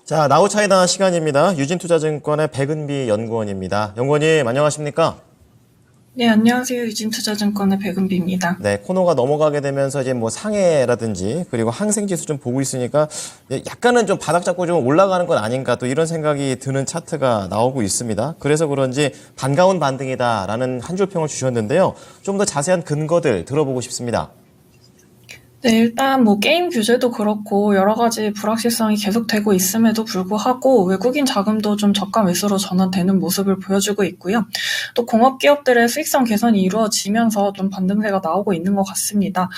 자, 나우차이나 시간입니다. 유진투자증권의 백은비 연구원입니다. 연구원님, 안녕하십니까? 네, 안녕하세요. 유진투자증권의 백은비입니다. 네, 코너가 넘어가게 되면서 이제 뭐 상해라든지 그리고 항생지수 좀 보고 있으니까 약간은 좀 바닥 잡고 좀 올라가는 건 아닌가 또 이런 생각이 드는 차트가 나오고 있습니다. 그래서 그런지 반가운 반등이다라는 한 줄 평을 주셨는데요. 좀 더 자세한 근거들 들어보고 싶습니다. 네, 일단 뭐 게임 규제도 그렇고 여러 가지 불확실성이 계속되고 있음에도 불구하고 외국인 자금도 좀 저가 매수로 전환되는 모습을 보여주고 있고요. 또 공업 기업들의 수익성 개선이 이루어지면서 좀 반등세가 나오고 있는 것 같습니다.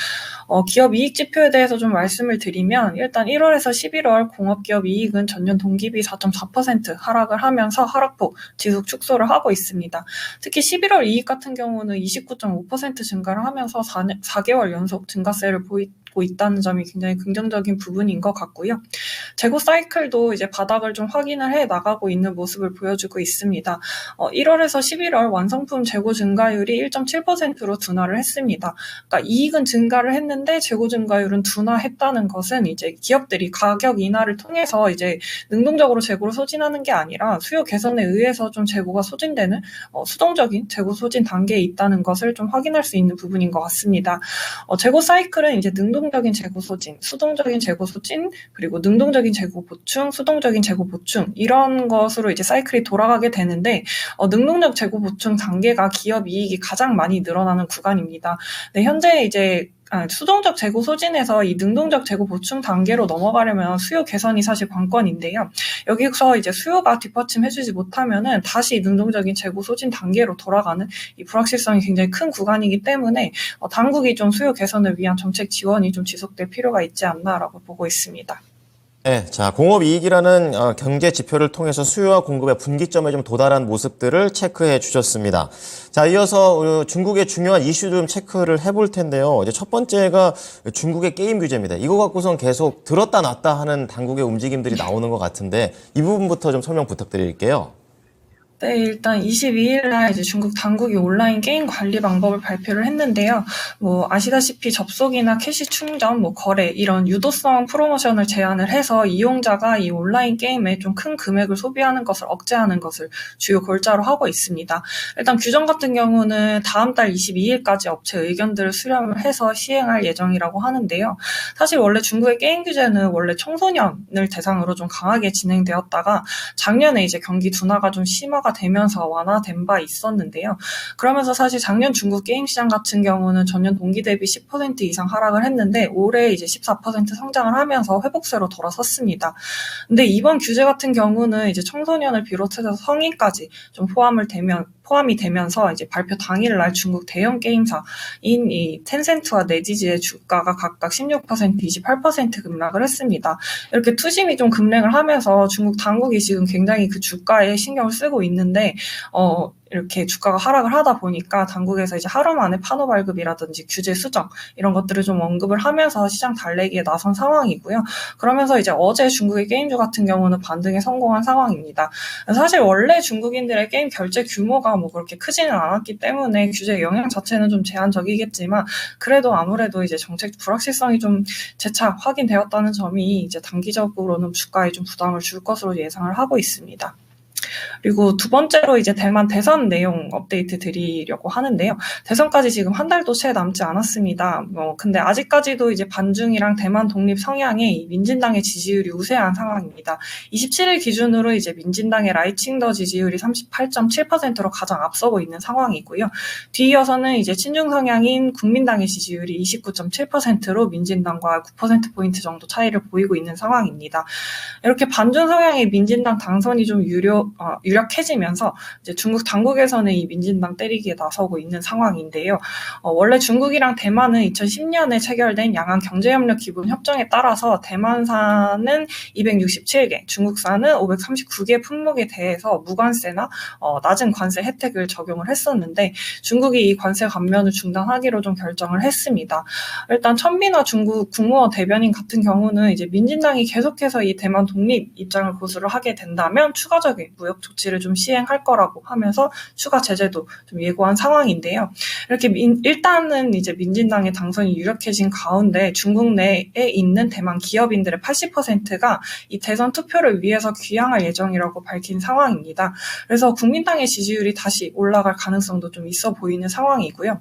기업 이익 지표에 대해서 좀 말씀을 드리면 일단 1월에서 11월 공업 기업 이익은 전년 동기비 4.4% 하락을 하면서 하락폭 지속 축소를 하고 있습니다. 특히 11월 이익 같은 경우는 29.5% 증가를 하면서 4개월 연속 증가세를 보이고 있다는 점이 굉장히 긍정적인 부분인 것 같고요. 재고 사이클도 이제 바닥을 좀 확인을 해 나가고 있는 모습을 보여주고 있습니다. 1월에서 11월 완성품 재고 증가율이 1.7%로 둔화를 했습니다. 그러니까 이익은 증가를 했는데 재고 증가율은 둔화했다는 것은 이제 기업들이 가격 인하를 통해서 이제 능동적으로 재고를 소진하는 게 아니라 수요 개선에 의해서 좀 재고가 소진되는 수동적인 재고 소진 단계에 있다는 것을 좀 확인할 수 있는 부분인 것 같습니다. 재고 사이클은 이제 능동적인 재고 소진, 수동적인 재고 소진, 그리고 능동적인 재고 보충, 수동적인 재고 보충 이런 것으로 이제 사이클이 돌아가게 되는데 능동적 재고 보충 단계가 기업 이익이 가장 많이 늘어나는 구간입니다. 네, 현재 이제 수동적 재고 소진에서 이 능동적 재고 보충 단계로 넘어가려면 수요 개선이 사실 관건인데요. 여기서 이제 수요가 뒷받침해주지 못하면은 다시 능동적인 재고 소진 단계로 돌아가는 이 불확실성이 굉장히 큰 구간이기 때문에 당국이 좀 수요 개선을 위한 정책 지원이 좀 지속될 필요가 있지 않나라고 보고 있습니다. 네, 자, 공업이익이라는 경제 지표를 통해서 수요와 공급의 분기점에 좀 도달한 모습들을 체크해 주셨습니다. 자, 이어서 중국의 중요한 이슈 좀 체크를 해볼 텐데요. 이제 첫 번째가 중국의 게임 규제입니다. 이거 갖고선 계속 들었다 놨다 하는 당국의 움직임들이 나오는 것 같은데 이 부분부터 좀 설명 부탁드릴게요. 네, 일단 22일 날 이제 중국 당국이 온라인 게임 관리 방법을 발표를 했는데요. 뭐 아시다시피 접속이나 캐시 충전, 뭐 거래 이런 유도성 프로모션을 제한을 해서 이용자가 이 온라인 게임에 좀 큰 금액을 소비하는 것을 억제하는 것을 주요 골자로 하고 있습니다. 일단 규정 같은 경우는 다음 달 22일까지 업체 의견들을 수렴을 해서 시행할 예정이라고 하는데요. 사실 원래 중국의 게임 규제는 원래 청소년을 대상으로 좀 강하게 진행되었다가 작년에 이제 경기 둔화가 좀 심화가 되면서 완화된 바 있었는데요. 그러면서 사실 작년 중국 게임 시장 같은 경우는 전년 동기 대비 10% 이상 하락을 했는데 올해 이제 14% 성장을 하면서 회복세로 돌아섰습니다. 근데 이번 규제 같은 경우는 이제 청소년을 비롯해서 성인까지 좀 포함이 되면서 이제 발표 당일날 중국 대형 게임사인 이 텐센트와 네지지의 주가가 각각 16%, 28% 급락을 했습니다. 이렇게 투심이 좀 급락을 하면서 중국 당국이 지금 굉장히 그 주가에 신경을 쓰고 있는데 이렇게 주가가 하락을 하다 보니까 당국에서 이제 하루 만에 판호 발급이라든지 규제 수정 이런 것들을 좀 언급을 하면서 시장 달래기에 나선 상황이고요. 그러면서 이제 어제 중국의 게임주 같은 경우는 반등에 성공한 상황입니다. 사실 원래 중국인들의 게임 결제 규모가 뭐 그렇게 크지는 않았기 때문에 규제 영향 자체는 좀 제한적이겠지만 그래도 아무래도 이제 정책 불확실성이 좀 재차 확인되었다는 점이 이제 단기적으로는 주가에 좀 부담을 줄 것으로 예상을 하고 있습니다. 그리고 두 번째로 이제 대만 대선 내용 업데이트 드리려고 하는데요. 대선까지 지금 한 달도 채 남지 않았습니다. 근데 아직까지도 이제 반중이랑 대만 독립 성향의 민진당의 지지율이 우세한 상황입니다. 27일 기준으로 이제 민진당의 라이칭더 지지율이 38.7%로 가장 앞서고 있는 상황이고요. 뒤이어서는 이제 친중 성향인 국민당의 지지율이 29.7%로 민진당과 9%포인트 정도 차이를 보이고 있는 상황입니다. 이렇게 반중 성향의 민진당 당선이 좀 유력해지면서 이제 중국 당국에서는 이 민진당 때리기에 나서고 있는 상황인데요. 원래 중국이랑 대만은 2010년에 체결된 양안 경제협력 기본 협정에 따라서 대만산은 267개, 중국산은 539개 품목에 대해서 무관세나 낮은 관세 혜택을 적용을 했었는데 중국이 이 관세 감면을 중단하기로 좀 결정을 했습니다. 일단 천빈화 중국 국무원 대변인 같은 경우는 이제 민진당이 계속해서 이 대만 독립 입장을 고수를 하게 된다면 추가적인 무역 가격 조치를 좀 시행할 거라고 하면서 추가 제재도 좀 예고한 상황인데요. 이렇게 일단은 이제 민진당의 당선이 유력해진 가운데 중국 내에 있는 대만 기업인들의 80%가 이 대선 투표를 위해서 귀향할 예정이라고 밝힌 상황입니다. 그래서 국민당의 지지율이 다시 올라갈 가능성도 좀 있어 보이는 상황이고요.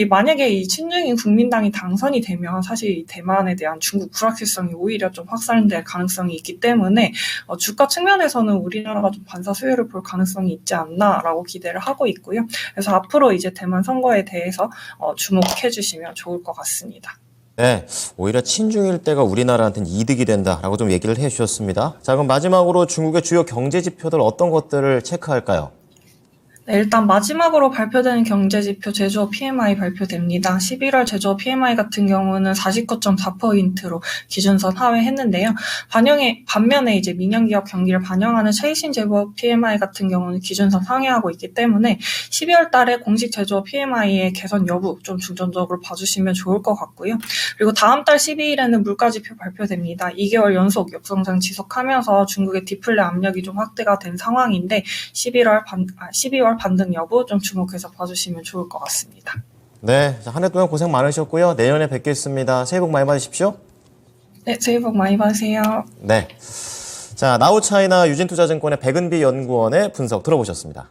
만약에 이 친중인 국민당이 당선이 되면 사실 이 대만에 대한 중국 불확실성이 오히려 좀 확산될 가능성이 있기 때문에 주가 측면에서는 우리나라가 좀 반사 수혜를 볼 가능성이 있지 않나라고 기대를 하고 있고요. 그래서 앞으로 이제 대만 선거에 대해서 주목해 주시면 좋을 것 같습니다. 네, 오히려 친중일 때가 우리나라한테는 이득이 된다라고 좀 얘기를 해주셨습니다. 자, 그럼 마지막으로 중국의 주요 경제 지표들 어떤 것들을 체크할까요? 네, 일단 마지막으로 발표되는 경제지표 제조업 PMI 발표됩니다. 11월 제조업 PMI 같은 경우는 49.4%로 기준선 하회했는데요. 반면에 이제 민영기업 경기를 반영하는 최신 제조업 PMI 같은 경우는 기준선 상회하고 있기 때문에 12월 달에 공식 제조업 PMI의 개선 여부 좀 중점적으로 봐주시면 좋을 것 같고요. 그리고 다음 달 12일에는 물가지표 발표됩니다. 2개월 연속 역성장 지속하면서 중국의 디플레 압력이 좀 확대가 된 상황인데 12월 반등 여부 좀 주목해서 봐주시면 좋을 것 같습니다. 네, 한 해 동안 고생 많으셨고요. 내년에 뵙겠습니다. 새해 복 많이 받으십시오. 네, 새해 복 많이 받으세요. 네. 자, 나우차이나 유진투자증권의 백은비 연구원의 분석 들어보셨습니다.